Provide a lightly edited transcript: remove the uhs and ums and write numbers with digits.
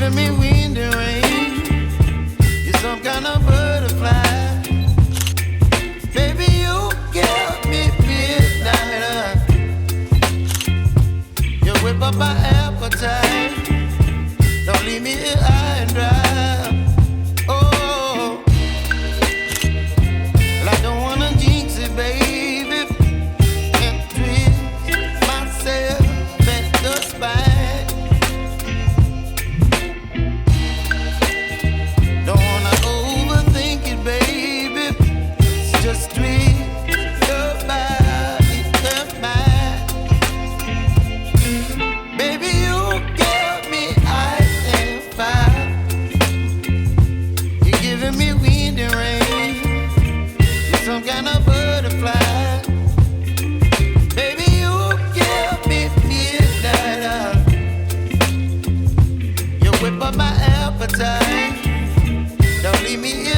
giving me wind and rain. You're some kind of butterfly. Baby, you give me midnight. You whip up my appetite. Don't leave me here high and dry. Oh, well, I don't wanna jinx it, baby, and twist myself at the spine. Don't wanna overthink it, baby. It's just twist your body and mine. Baby, you give me ice and fire. You're giving me wind and rain. You're some kind of butterfly. Baby, you give me midnight. You whip up my appetite. Don't leave me